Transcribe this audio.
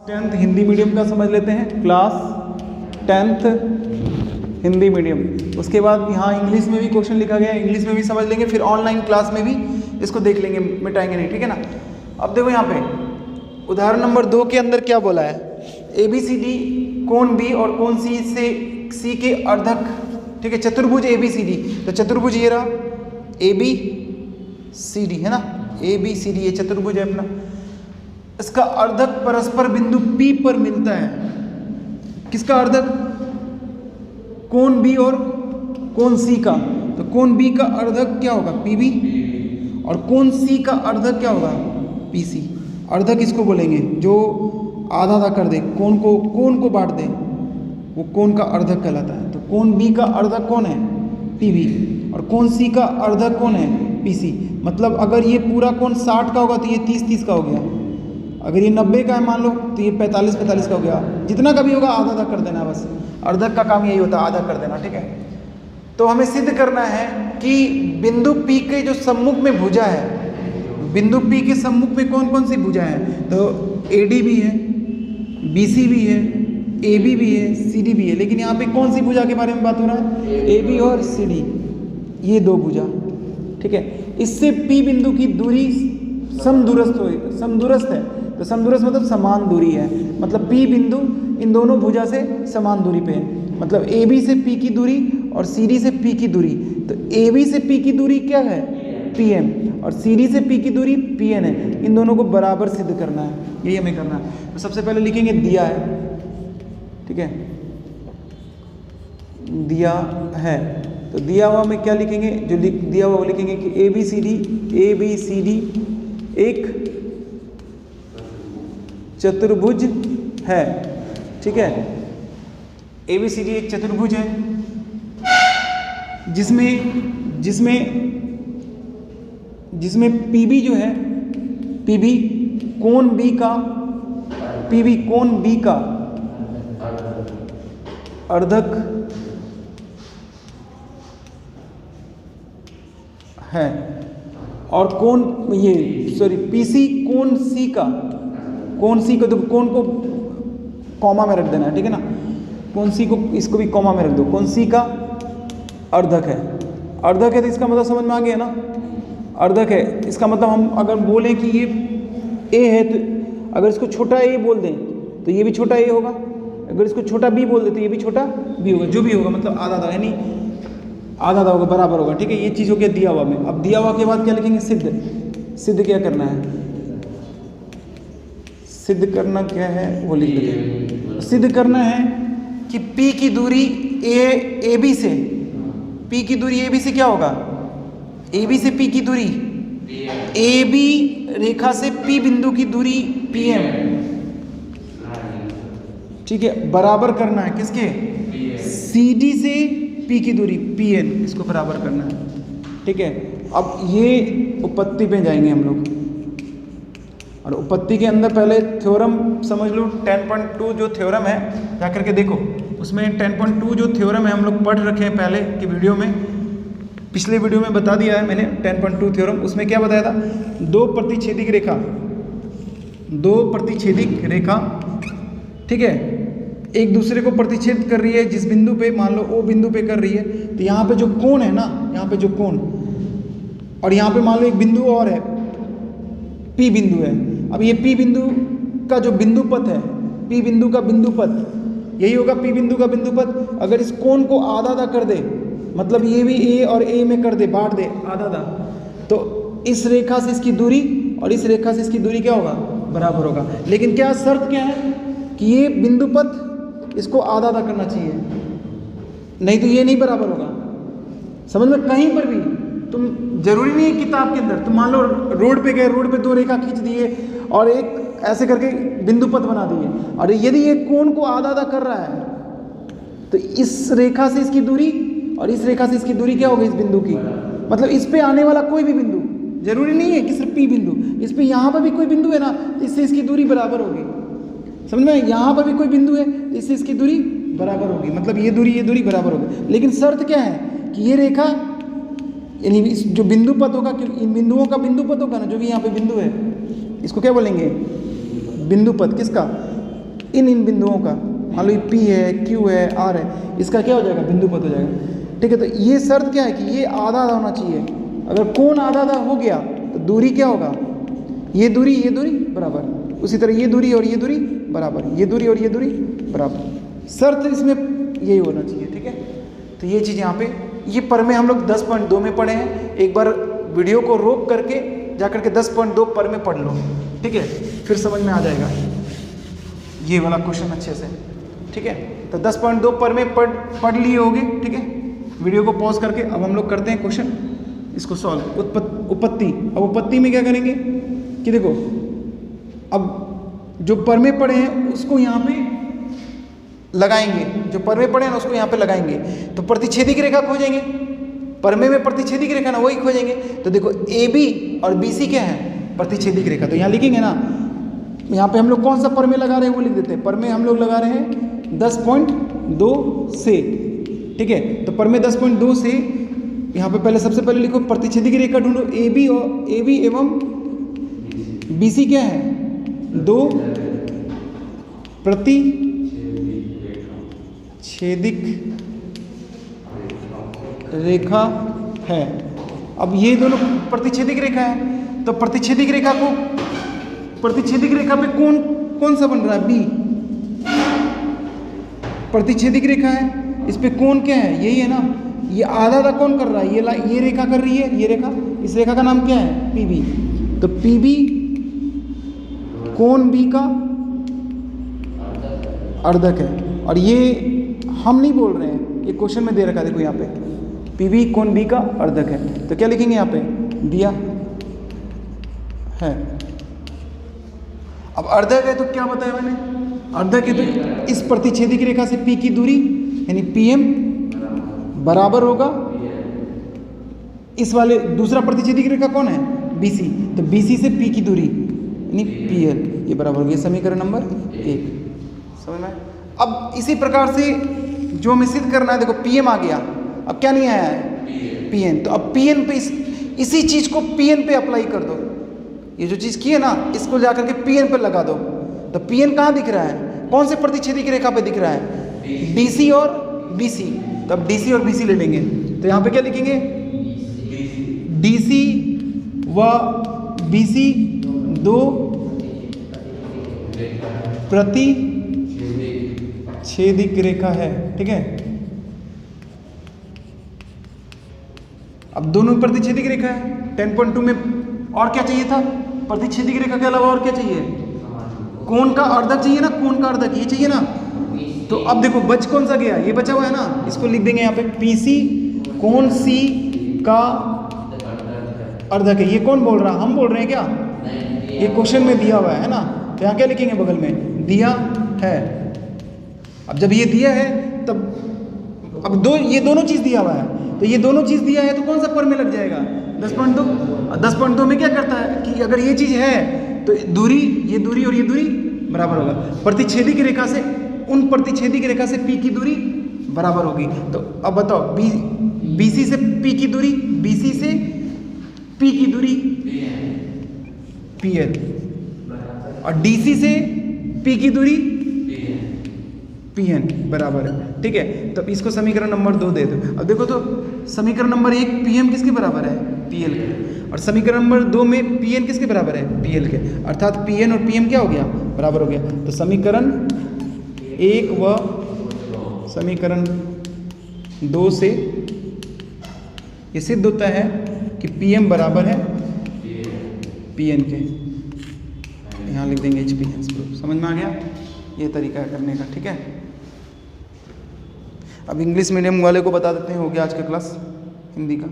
10th Hindi medium का समझ लेते हैं, क्लास 10th हिंदी मीडियम। उसके बाद यहाँ इंग्लिश में भी क्वेश्चन लिखा गया है, इंग्लिश में भी समझ लेंगे, फिर ऑनलाइन क्लास में भी इसको देख लेंगे, मिटाएंगे नहीं, ठीक है ना। अब देखो यहाँ पे उदाहरण नंबर 2 के अंदर क्या बोला है, ABCD कोण B और कोण C से C के अर्धक, ठीक है, चतुर्भुज ABCD। तो चतुर्भुज ये रहा ABCD है ना, ABCD ये चतुर्भुज है अपना, इसका अर्धक परस्पर बिंदु P पर मिलता है। किसका अर्धक? कोण B और कोण C का। तो कोण B का अर्धक क्या होगा? PB, और कोण C का अर्धक क्या होगा? PC। अर्धक इसको बोलेंगे जो आधा आधा कर दे, कोण को बांट दे, वो कोण का अर्धक कहलाता है। तो कोण B का अर्धक कौन है? PB, और कोण C का अर्धक कौन है? PC। मतलब अगर ये पूरा कोण 60 का होगा तो ये 30-30 का हो गया, अगर ये 90 का है मान लो तो ये 45-45 का हो गया। जितना का भी होगा आधा आधा कर देना, बस अर्धक का काम यही होता है, आधा कर देना, ठीक है। तो हमें सिद्ध करना है कि बिंदु P के जो सम्मुख में भुजा है, बिंदु P के सम्मुख में कौन कौन सी भुजा है? तो AD भी है, BC भी है, AB भी है, CD भी है। लेकिन यहाँ पे कौन सी भुजा के बारे में बात हो रहा है? AB और CD, ये दो भुजा, ठीक है। इससे P बिंदु की दूरी समदूरस्थ है। तो समदूरस्थ मतलब समान दूरी है, मतलब P बिंदु इन दोनों भुजा से समान दूरी पे है। मतलब AB से P की दूरी और CD से P की दूरी, तो AB से P की दूरी क्या है? PM, और CD से P की दूरी PN है। इन दोनों को बराबर सिद्ध करना है, यही हमें करना है। तो सबसे पहले लिखेंगे दिया है, ठीक है, दिया है। तो दिया हुआ में क्या लिखेंगे? जो दिया हुआ वो लिखेंगे कि ABCD एक चतुर्भुज है, ठीक है। ABCD एक चतुर्भुज है जिसमें PB जो है, PB कोण B का अर्धक है, और PC कोण C को तो कोण को कॉमा में रख देना है, ठीक है ना। कोण C को, इसको भी कॉमा में रख दो। कोण C का अर्धक है, अर्धक है तो इसका मतलब समझ में आ गया ना, अर्धक है। इसका मतलब हम अगर बोलें कि ये A है तो अगर इसको छोटा a बोल दें तो ये भी छोटा a होगा, अगर इसको छोटा b बोल दें तो ये भी छोटा b होगा, जो भी होगा मतलब आधा आधा, यानी आधा आधा होगा, बराबर होगा, ठीक है। ये चीज़ हो गया दिया हुआ में। अब दिया हुआ के बाद क्या लिखेंगे? सिद्ध क्या करना है? सिद्ध करना क्या है वो लिख लेते। सिद्ध करना है कि P की दूरी AB से, P की दूरी AB से क्या होगा? AB से P की दूरी, AB रेखा से P बिंदु की दूरी PM, ठीक है, बराबर करना है किसके? CD से P की दूरी PN, इसको बराबर करना है, ठीक है। अब ये उपपत्ति पे जाएंगे हम लोग, और उपपत्ति के अंदर पहले थ्योरम समझ लो। 10.2 जो थ्योरम है जा करके देखो, उसमें 10.2 जो थ्योरम है हम लोग पढ़ रखे हैं पहले की वीडियो में, पिछले वीडियो में बता दिया है मैंने 10.2 थ्योरम। उसमें क्या बताया था? दो प्रतिच्छेदिक रेखा, ठीक है, एक दूसरे को प्रतिच्छेद कर रही है जिस बिंदु पे, मान लो O बिंदु पे कर रही है। तो यहाँ पे जो कोण है ना, यहाँ पे जो कोण, और यहाँ पे मान लो एक बिंदु और है, P बिंदु है। अब ये P बिंदु का जो बिंदुपथ है, P बिंदु का बिंदुपथ यही होगा, P बिंदु का बिंदुपथ। अगर इस कोण को आधा आधा कर दे, मतलब ये भी A और A में कर दे, बांट दे आधा आधा, तो इस रेखा से इसकी दूरी और इस रेखा से इसकी दूरी क्या होगा? बराबर होगा। लेकिन क्या शर्त क्या है? कि ये बिंदुपथ इसको आधा आधा करना चाहिए, नहीं तो ये नहीं बराबर होगा। समझ में? कहीं पर भी तुम, जरूरी नहीं है किताब के अंदर, तुम मान लो रोड पे गए, रोड पे दो रेखा खींच दिए और एक ऐसे करके बिंदुपथ बना दिए, और यदि ये कोण को आधा आधा कर रहा है तो इस रेखा से इसकी दूरी और इस रेखा से इसकी दूरी क्या होगी? इस बिंदु की, मतलब इस पे आने वाला कोई भी बिंदु, जरूरी नहीं है कि सिर्फ P बिंदु, इस पे यहाँ पर भी कोई बिंदु है ना, तो इससे इसकी दूरी बराबर होगी। समझ में? यहाँ पर भी कोई बिंदु है तो इससे इसकी दूरी बराबर होगी, मतलब ये दूरी बराबर होगी। लेकिन शर्त क्या है? कि ये रेखा, यानी इस जो बिंदुपथ होगा, इन बिंदुओं का बिंदुपथ होगा ना, जो भी यहाँ पे बिंदु है, इसको क्या बोलेंगे? बिंदुपथ। किसका? इन बिंदुओं का, मान लो ये P है, Q है, R है, इसका क्या हो जाएगा, बिंदु पद हो जाएगा। ठीक है, तो ये शर्त क्या है कि ये आधा आधा होना चाहिए। अगर कोण आधा आधा हो गया तो दूरी क्या होगा, ये दूरी बराबर, उसी तरह ये दूरी और ये दूरी बराबर, ये दूरी और ये दूरी बराबर। शर्त इसमें यही होना चाहिए। ठीक है, तो ये चीज़ यहाँ पे, ये परमें हम लोग 10.2 में पढ़े हैं। एक बार वीडियो को रोक करके जा करके 10.2 परमें पढ़ लो। ठीक है, फिर समझ में आ जाएगा ये वाला क्वेश्चन अच्छे से। ठीक है, तो 10.2 परमें पढ़ लिए होगे। ठीक है, वीडियो को पॉज करके अब हम लोग करते हैं क्वेश्चन, इसको सॉल्व। उपपत्ति, अब उपपत्ति में क्या करेंगे कि देखो, अब जो परमें पढ़े हैं उसको यहाँ पे लगाएंगे, जो परमें पढ़े हैं ना उसको यहाँ पे लगाएंगे, तो प्रतिच्छेदिक रेखा खोजेंगे। परमें में प्रतिच्छेदिक रेखा ना, वही खोजेंगे। तो देखो AB और BC क्या है, प्रतिच्छेदिक रेखा। तो यहाँ लिखेंगे ना, यहाँ पे हम लोग कौन सा परमें लगा रहे हैं वो लिख देते हैं। परमें हम लोग लगा रहे हैं 10.2 से। ठीक है, तो परमें 10.2 से यहाँ पे पहले सबसे पहले लिखो प्रतिच्छेदिक रेखा ढूंढो। AB एवं BC क्या है, 2 प्रतिच्छेदिक रेखा है। अब ये दोनों प्रतिच्छेदिक रेखा है, तो प्रतिच्छेदिक रेखा पे कौन सा बन रहा है, B। प्रतिच्छेदिक रेखा है, इस पे कोण क्या है, यही है ना। ये आधा आधा कौन कर रहा है, ये रेखा कर रही है, ये रेखा, इस रेखा का नाम क्या है, PB। तो PB कोण B का अर्धक है। और ये हम नहीं बोल रहे हैं, ये क्वेश्चन में दे रखा है, देखो यहाँ पे PB कोण B का अर्धक है। तो क्या लिखेंगे यहाँ पे, दिया है। अब अर्धक है तो क्या बताया मैंने, अर्धक है तो इस प्रतिच्छेदिक रेखा से P की दूरी यानी PM बराबर होगा इस वाले, दूसरा प्रतिच्छेदिक रेखा कौन है, BC। तो BC से P की दूरी यानी PL, ये बराबर होगी समीकरण नंबर 1। समझ में। अब इसी प्रकार से जो हमें सिद्ध करना है, देखो PM आ गया, अब क्या नहीं आया है, PN। तो अब PN पे इसी चीज को PN पे अप्लाई कर दो। ये जो चीज की है ना, इसको जाकर के PN पे लगा दो। तो PN कहाँ दिख रहा है, कौन से प्रतिच्छेदिक रेखा पे दिख रहा है, DC और BC। तो अब DC और BC ले लेंगे, तो यहाँ पे क्या लिखेंगे, DC व BC 2 प्रतिच्छेदिक रेखा है। ठीक है, अब दोनों प्रतिच्छेदिक रेखा है। 10.2 में और क्या चाहिए था, प्रतिच्छेदिक रेखा के अलावा और क्या चाहिए, कोण का अर्धक चाहिए ना, कोण का अर्धक ये चाहिए ना। तो अब देखो बच कौन सा गया, ये बचा हुआ है ना, इसको लिख देंगे यहाँ पे PC कोण C का अर्धक है। ये कौन बोल रहा, हम बोल रहे हैं क्या, ये क्वेश्चन में दिया हुआ है ना। तो यहाँ क्या लिखेंगे बगल में, दिया है। अब जब ये दिया है तब अब ये दोनों चीज दिया हुआ है, तो ये दोनों चीज दिया है तो कौन सा पर में लग जाएगा, 10.2। 10.2 में क्या करता है कि अगर ये चीज है तो दूरी, ये दूरी और ये दूरी बराबर होगा। प्रतिच्छेदिक रेखा से उन प्रतिच्छेदिक रेखा से P की दूरी बराबर होगी। तो अब बताओ BC से P की दूरी, BC से P की दूरी PL, और DC से P की दूरी PN बराबर है। ठीक है, तो इसको समीकरण नंबर 2 दे दो। अब देखो तो समीकरण नंबर 1 PM किसके बराबर है, PL के, और समीकरण नंबर 2 में PN किसके बराबर है, PL के, अर्थात PN और PM क्या हो गया, बराबर हो गया। तो समीकरण 1 व समीकरण 2 से ये सिद्ध होता है कि PM बराबर है PN के। यहाँ लिख देंगे HPN प्रूफ। समझ में आ गया, ये तरीका है करने का। ठीक है, अब इंग्लिश मीडियम वाले को बता देते हैं, हो गया आज का क्लास हिंदी का।